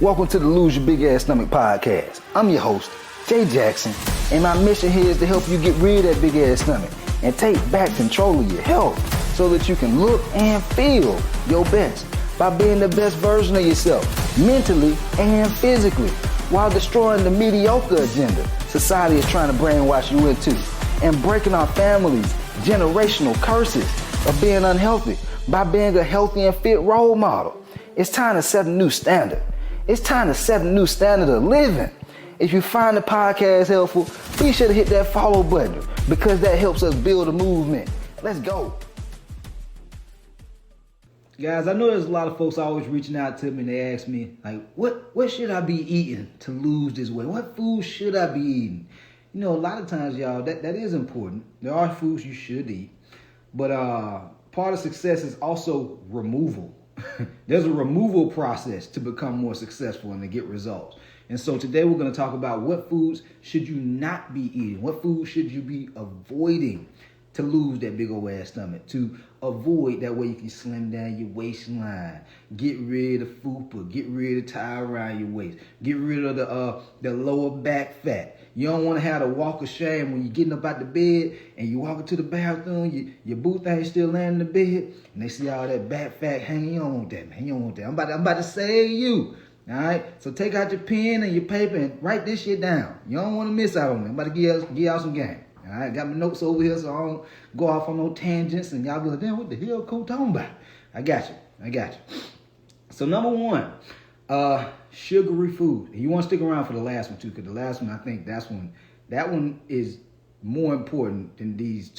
Welcome to the Lose Your Big Ass Stomach podcast. I'm your host, Jay Jackson, and my mission here is to help you get rid of that big ass stomach and take back control of your health so that you can look and feel your best by being the best version of yourself, mentally and physically, while destroying the mediocre agenda society is trying to brainwash you into, and breaking our families' generational curses of being unhealthy by being a healthy and fit role model. It's time to set a new standard. It's time to set a new standard of living. If you find the podcast helpful, be sure to hit that follow button because that helps us build a movement. Let's go. Guys, I know there's a lot of folks always reaching out to me and they ask me, like, what should I be eating to lose this weight? What food should I be eating? You know, a lot of times, y'all, that is important. There are foods you should eat. But part of success is also removal. There's a removal process to become more successful and to get results. And so today we're going to talk about what foods should you not be eating? What foods should you be avoiding to lose that big old ass stomach? To avoid, that way you can slim down your waistline, get rid of fupa, get rid of tie around your waist, get rid of the lower back fat. You don't want to have to walk of shame when you're getting up out the bed and you walk into the bathroom, your boo thing still laying in the bed, and they see all that back fat hanging. You don't want that, man. You don't want that. I'm about to save you. All right? So take out your pen and your paper and write this shit down. You don't want to miss out on it. I'm about to give y'all some game. All right? Got my notes over here so I don't go off on no tangents and y'all be like, damn, what the hell Coach talking about? I got you. So number one, sugary food. And you want to stick around for the last one too, because the last one, I think that one is more important than these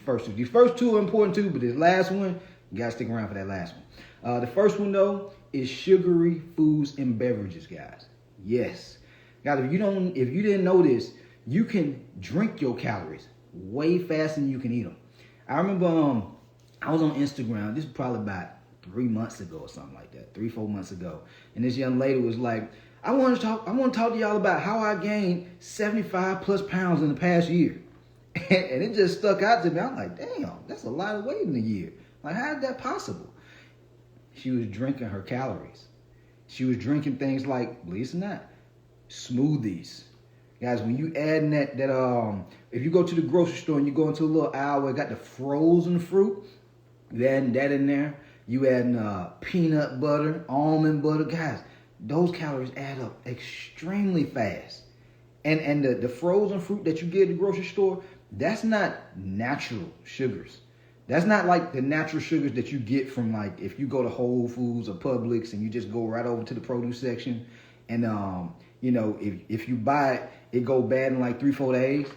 first two. These first two are important too, but this last one, you gotta stick around for that last one. The first one though is sugary foods and beverages, guys. Yes. Guys, if you didn't know this, you can drink your calories way faster than you can eat them. I remember I was on Instagram, this is probably about 3 months ago or something like that, 3-4 months ago. And this young lady was like, I want to talk to y'all about how I gained 75 plus pounds in the past year. And it just stuck out to me. I'm like, damn, that's a lot of weight in a year. Like, how is that possible? She was drinking her calories. She was drinking things like, believe it or not, smoothies. Guys, when you add that if you go to the grocery store and you go into a little aisle where it got the frozen fruit, you adding that in there. You adding peanut butter, almond butter. Guys, those calories add up extremely fast. And the frozen fruit that you get at the grocery store, that's not natural sugars. That's not like the natural sugars that you get from, like, if you go to Whole Foods or Publix and you just go right over to the produce section and if you buy it, it go bad in like 3-4 days.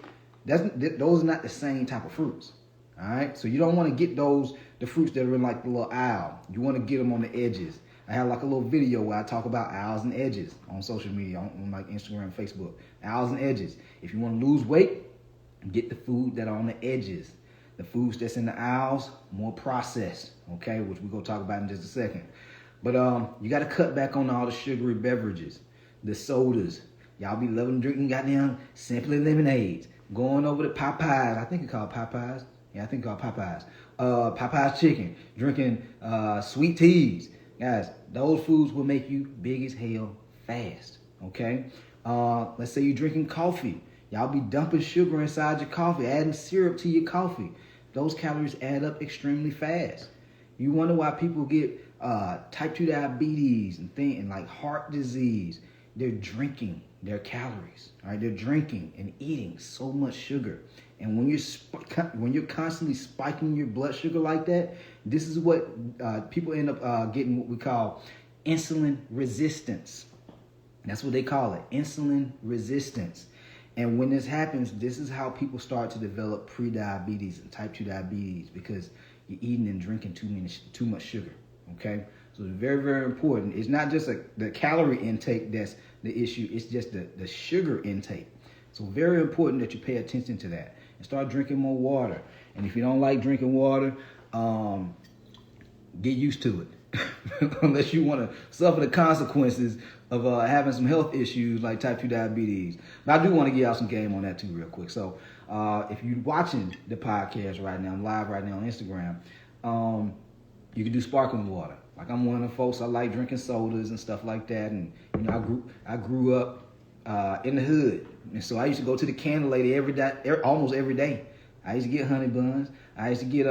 Those are not the same type of fruits. All right, so you don't want to get the fruits that are in like the little aisle. You want to get them on the edges. I have like a little video where I talk about aisles and edges on social media, on like Instagram and Facebook. Aisles and edges. If you want to lose weight, get the food that are on the edges. The foods that's in the aisles, more processed, okay, which we're going to talk about in just a second. But you got to cut back on all the sugary beverages, the sodas. Y'all be loving drinking goddamn Simply Lemonades. Going over to Popeyes. I think it's called Popeyes. Yeah, I think it's called Popeyes. Popeyes chicken. Drinking sweet teas. Guys, those foods will make you big as hell fast, okay? Let's say you're drinking coffee. Y'all be dumping sugar inside your coffee, adding syrup to your coffee. Those calories add up extremely fast. You wonder why people get type 2 diabetes and like heart disease. They're drinking their calories. All right, they're drinking and eating so much sugar. And when you're constantly spiking your blood sugar like that, this is what people end up getting, what we call insulin resistance. That's what they call it, insulin resistance. And when this happens, this is how people start to develop pre-diabetes and type 2 diabetes, because you're eating and drinking too much sugar, okay? So it's very, very important. It's not just the calorie intake that's the issue. It's just the sugar intake. So very important that you pay attention to that and start drinking more water. And if you don't like drinking water, get used to it. Unless you want to suffer the consequences of having some health issues like type 2 diabetes. But I do want to give y'all some game on that too real quick. So if you're watching the podcast right now, I'm live right now on Instagram, you can do sparkling water. Like I'm one of the folks, I like drinking sodas and stuff like that. And you know, I grew up in the hood, and so I used to go to the Candle Lady every day, almost every day. I used to get honey buns. I used to get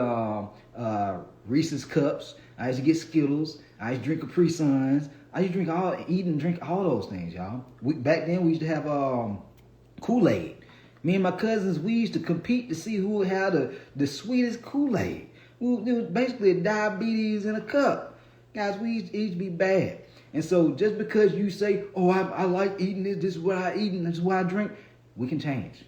Reese's cups. I used to get Skittles. I used to drink Capri Suns. I used to drink all those things, y'all. Back then we used to have Kool-Aid. Me and my cousins, we used to compete to see who had the sweetest Kool-Aid. It was basically a diabetes in a cup. Guys, we used to be bad. And so just because you say, oh, I like eating this is what I eat, and this is what I drink, we can change.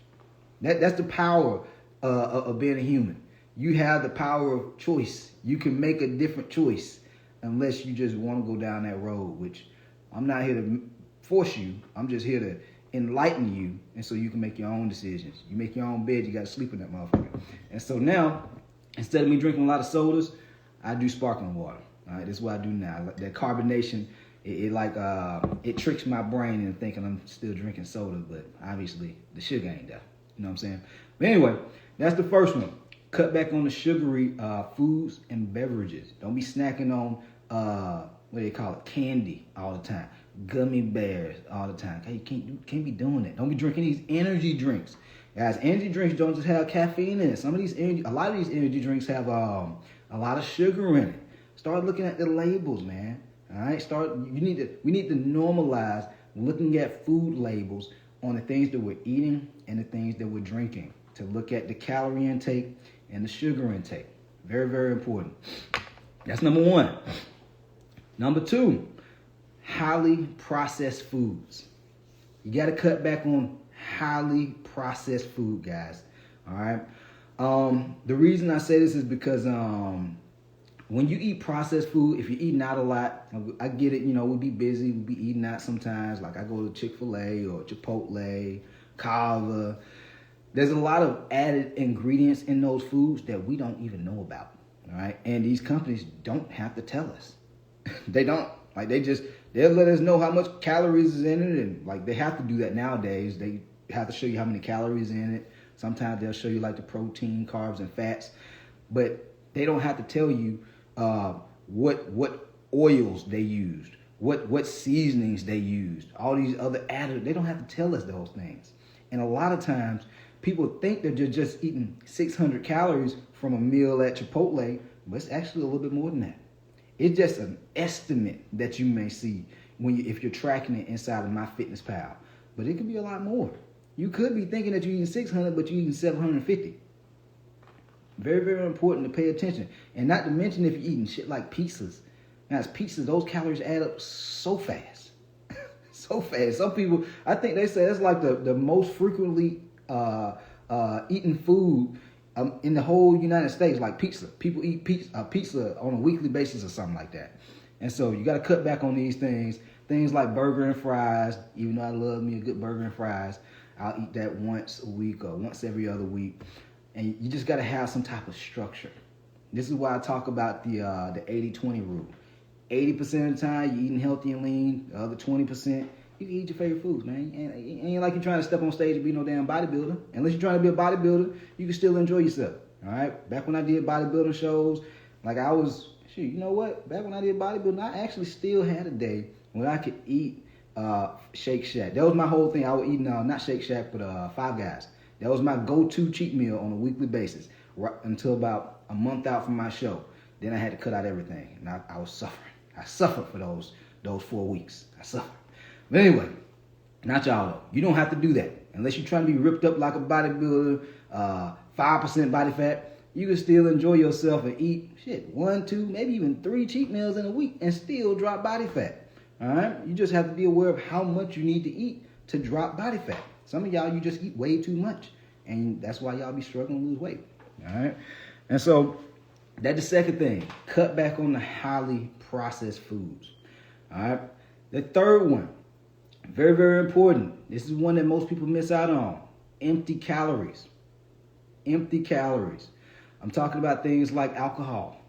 That's the power of being a human. You have the power of choice. You can make a different choice unless you just want to go down that road, which I'm not here to force you. I'm just here to enlighten you, and so you can make your own decisions. You make your own bed, you got to sleep in that motherfucker. And so now, instead of me drinking a lot of sodas, I do sparkling water. All right, that's what I do now. That carbonation, it tricks my brain into thinking I'm still drinking soda, but obviously the sugar ain't there. You know what I'm saying? But anyway, that's the first one. Cut back on the sugary foods and beverages. Don't be snacking on what do they call it, candy all the time, gummy bears all the time. Hey, you can't be doing that. Don't be drinking these energy drinks, guys. Energy drinks don't just have caffeine in it. A lot of these energy drinks have a lot of sugar in it. Start looking at the labels, man. All right, we need to normalize looking at food labels on the things that we're eating and the things that we're drinking, to look at the calorie intake and the sugar intake. Very, very important. That's number one. Number two, highly processed foods. You got to cut back on highly processed food, guys. All right. The reason I say this is because when you eat processed food, if you're eating out a lot, I get it. You know, we'll be busy. We'll be eating out sometimes. Like I go to Chick-fil-A or Chipotle, Kava. There's a lot of added ingredients in those foods that we don't even know about. All right. And these companies don't have to tell us. They don't. Like they'll let us know how much calories is in it, and like they have to do that nowadays. They have to show you how many calories in it. Sometimes they'll show you like the protein, carbs, and fats, but they don't have to tell you what oils they used, what seasonings they used, all these other additives. They don't have to tell us those things. And a lot of times people think that they're just eating 600 calories from a meal at Chipotle, but it's actually a little bit more than that. It's just an estimate that you may see if you're tracking it inside of MyFitnessPal. But it could be a lot more. You could be thinking that you're eating 600, but you're eating 750. Very, very important to pay attention. And not to mention if you're eating shit like pizzas. Now, pizzas, those calories add up so fast. So fast. Some people, I think they say that's like the most frequently eaten food in the whole United States, like pizza. People eat pizza on a weekly basis or something like that. And so you got to cut back on these things. Things like burger and fries. Even though I love me a good burger and fries, I'll eat that once a week or once every other week. And you just got to have some type of structure. This is why I talk about the 80-20 rule. 80% of the time, you're eating healthy and lean. The other 20%, you can eat your favorite foods, man. And it ain't like you're trying to step on stage and be no damn bodybuilder. Unless you're trying to be a bodybuilder, you can still enjoy yourself. All right? Back when I did bodybuilding shows, like I was, you know what? Back when I did bodybuilding, I actually still had a day when I could eat Shake Shack. That was my whole thing. I would eat, not Shake Shack, but Five Guys. That was my go-to cheat meal on a weekly basis right until about a month out from my show. Then I had to cut out everything, and I was suffering. I suffered for those 4 weeks. I suffered. But anyway, not y'all though. You don't have to do that. Unless you're trying to be ripped up like a bodybuilder, 5% body fat, you can still enjoy yourself and eat 1, 2, maybe even 3 cheat meals in a week and still drop body fat. All right? You just have to be aware of how much you need to eat to drop body fat. Some of y'all, you just eat way too much, and that's why y'all be struggling to lose weight. All right? And so that's the second thing. Cut back on the highly processed foods. All right? The third one, very, very important. This is one that most people miss out on. Empty calories. Empty calories. I'm talking about things like alcohol.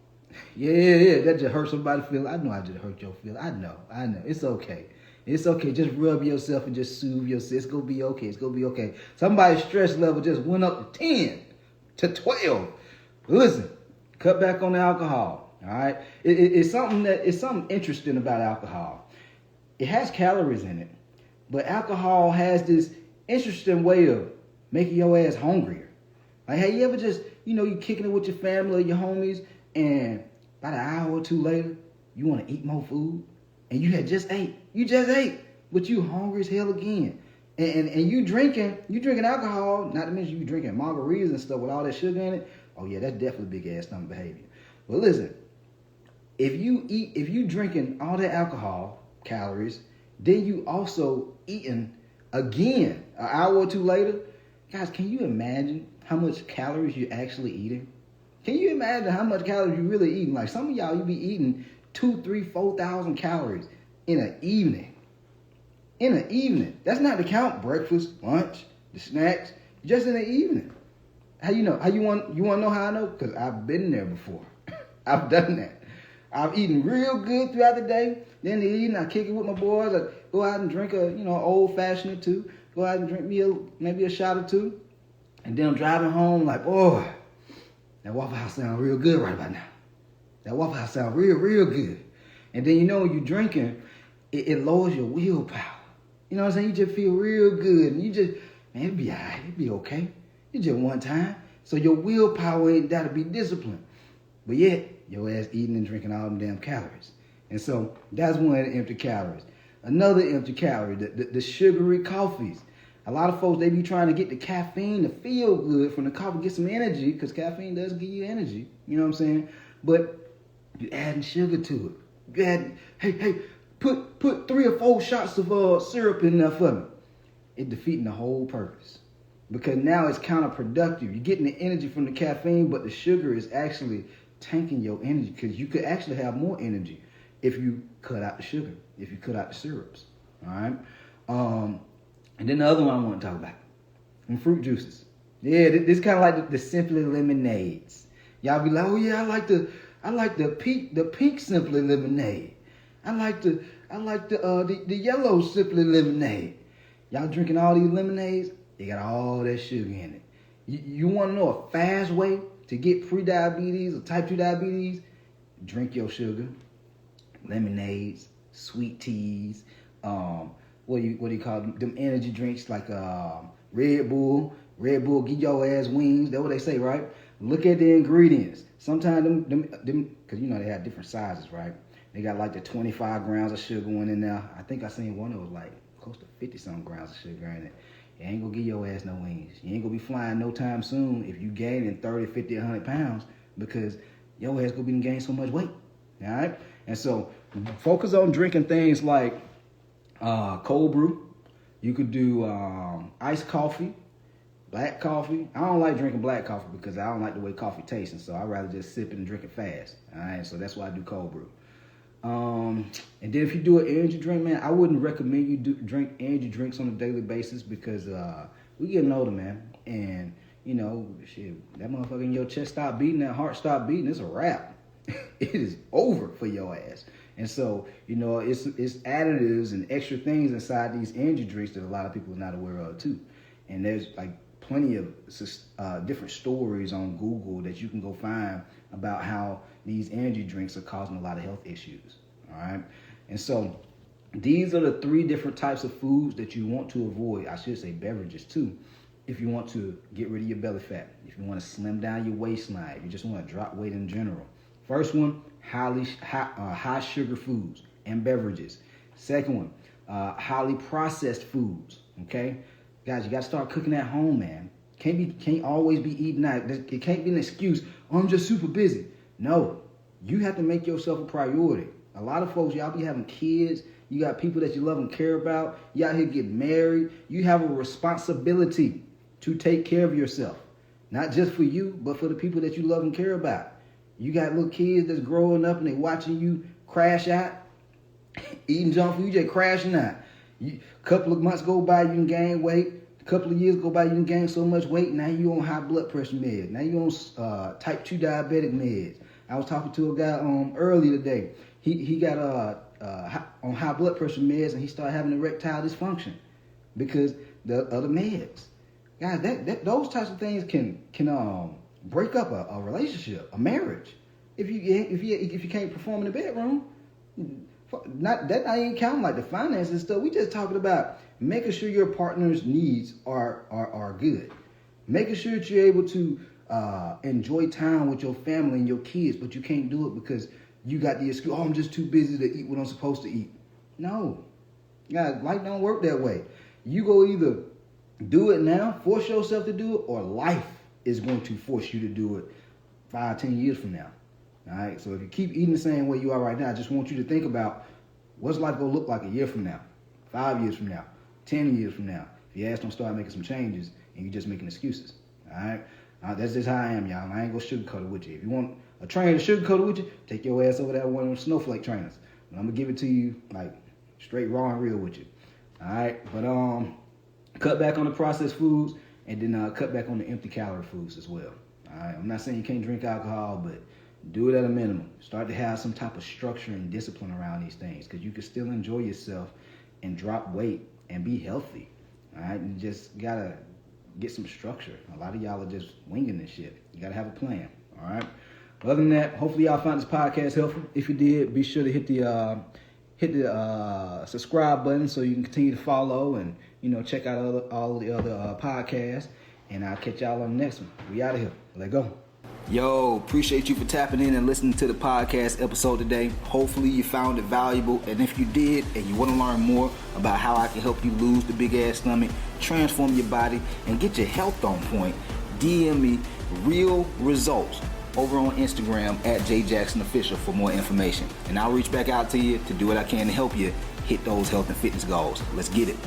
Yeah, that just hurt somebody's feelings. I know I just hurt your feelings. I know. It's okay. It's okay. Just rub yourself and just soothe yourself. It's going to be okay. It's going to be okay. Somebody's stress level just went up to 10 to 12. Listen, cut back on the alcohol. All right, it's something interesting about alcohol. It has calories in it, but alcohol has this interesting way of making your ass hungrier. Like, hey, you ever just, you kicking it with your family or your homies, and about an hour or two later, you want to eat more food, and you had just ate. You just ate, but you hungry as hell again. And you drinking alcohol, not to mention you drinking margaritas and stuff with all that sugar in it. Oh yeah, that's definitely big ass stomach behavior. But listen, if you drinking all that alcohol, calories, then you also eating again an hour or two later, guys, can you imagine how much calories you're actually eating? Can you imagine how much calories you really eating? Like some of y'all, you be eating 2, 3, 4,000 calories in an evening. In an evening. That's not to count breakfast, lunch, the snacks, just in the evening. How you know? How you want to know how I know? Because I've been there before. I've done that. I've eaten real good throughout the day. Then in the evening, I kick it with my boys. I go out and drink a, old fashioned or two. Go out and drink me maybe a shot or two. And then I'm driving home like, boy, that Waffle House sounds real good right about now. That Waffle House sounds real, real good. And then when you're drinking, it lowers your willpower. You know what I'm saying? You just feel real good. And you just, man, it'll be all right. It'll be okay. It's just one time. So your willpower ain't got to be disciplined. But yet, your ass eating and drinking all them damn calories. And so that's one of the empty calories. Another empty calorie, the sugary coffees. A lot of folks, they be trying to get the caffeine to feel good from the coffee, get some energy, because caffeine does give you energy. You know what I'm saying? But you adding sugar to it. You add, hey, put 3 or 4 shots of syrup in there for me. It defeating the whole purpose. Because now it's counterproductive. You're getting the energy from the caffeine, but the sugar is actually tanking your energy, because you could actually have more energy if you cut out the sugar, if you cut out the syrups. All right? And then the other one I want to talk about, fruit juices. Yeah, this kind of like the Simply Lemonades. Y'all be like, oh yeah, I like the pink Simply Lemonade. I like the yellow Simply Lemonade. Y'all drinking all these lemonades? They got all that sugar in it. You want to know a fast way to get pre-diabetes or type 2 diabetes? Drink your sugar, lemonades, sweet teas, what do you call them energy drinks like Red Bull. Red Bull give your ass wings. That's what they say, right? Look at the ingredients. Sometimes them because they have different sizes, right? They got like the 25 grams of sugar one in there. I think I seen one that was like close to 50 something grams of sugar in it. It ain't gonna give your ass no wings. You ain't gonna be flying no time soon if you gaining 30, 50, 100 pounds, because your ass gonna be gaining so much weight. All right? And so focus on drinking things like cold brew. You could do iced coffee, black coffee. I don't like drinking black coffee because I don't like the way coffee tastes, and so I'd rather just sip it and drink it fast. All right? So that's why I do cold brew. And then if you do an energy drink, man, I wouldn't recommend you drink energy drinks on a daily basis, because we getting older, man. And, shit, that motherfucker in your chest stop beating, that heart stop beating, it's a wrap. It is over for your ass. And so, it's additives and extra things inside these energy drinks that a lot of people are not aware of too. And there's like plenty of different stories on Google that you can go find about how these energy drinks are causing a lot of health issues. All right. And so these are the 3 different types of foods that you want to avoid. I should say beverages too, if you want to get rid of your belly fat, if you want to slim down your waistline, if you just want to drop weight in general. First one, high sugar foods and beverages. Second one, highly processed foods. Okay, guys, you got to start cooking at home, man. Can't always be eating out. It can't be an excuse. Oh, I'm just super busy. No, you have to make yourself a priority. A lot of folks, y'all be having kids. You got people that you love and care about. You out here getting married. You have a responsibility to take care of yourself. Not just for you, but for the people that you love and care about. You got little kids that's growing up and they watching you crash out, eating junk food, you just crashing out. A couple of months go by, you can gain weight. A couple of years go by, you can gain so much weight. Now you on high blood pressure meds. Now you on type 2 diabetic meds. I was talking to a guy earlier today. He got on high blood pressure meds, and he started having erectile dysfunction because the other meds. Guys, those types of things can break up a relationship, a marriage. if you can't perform in the bedroom. Not even counting like the finances and stuff. We just talking about making sure your partner's needs are good, making sure that you're able to enjoy time with your family and your kids, but you can't do it because you got the excuse, oh, I'm just too busy to eat what I'm supposed to eat. No, life don't work that way. You go either do it now, force yourself to do it, or life is going to force you to do it 5-10 years from now. All right, so if you keep eating the same way you are right now, I just want you to think about what's life going to look like a year from now, 5 years from now, 10 years from now. If your ass don't start making some changes and you're just making excuses. All right, that's just how I am, y'all. I ain't going to sugarcoat it with you. If you want a trainer to sugarcoat it with you, take your ass over there with one of them snowflake trainers. But I'm going to give it to you like straight raw and real with you. All right, but cut back on the processed foods and then cut back on the empty calorie foods as well. All right, I'm not saying you can't drink alcohol, but do it at a minimum. Start to have some type of structure and discipline around these things because you can still enjoy yourself and drop weight and be healthy. All right, you just gotta get some structure. A lot of y'all are just winging this shit. You gotta have a plan. All right. Other than that, hopefully y'all found this podcast helpful. If you did, be sure to hit the subscribe button so you can continue to follow and check out all the other podcasts. And I'll catch y'all on the next one. We out of here. Let go. Yo, appreciate you for tapping in and listening to the podcast episode today. Hopefully you found it valuable. And if you did and you want to learn more about how I can help you lose the big ass stomach, transform your body, and get your health on point, DM me real results over on Instagram at JJacksonOfficial for more information. And I'll reach back out to you to do what I can to help you hit those health and fitness goals. Let's get it.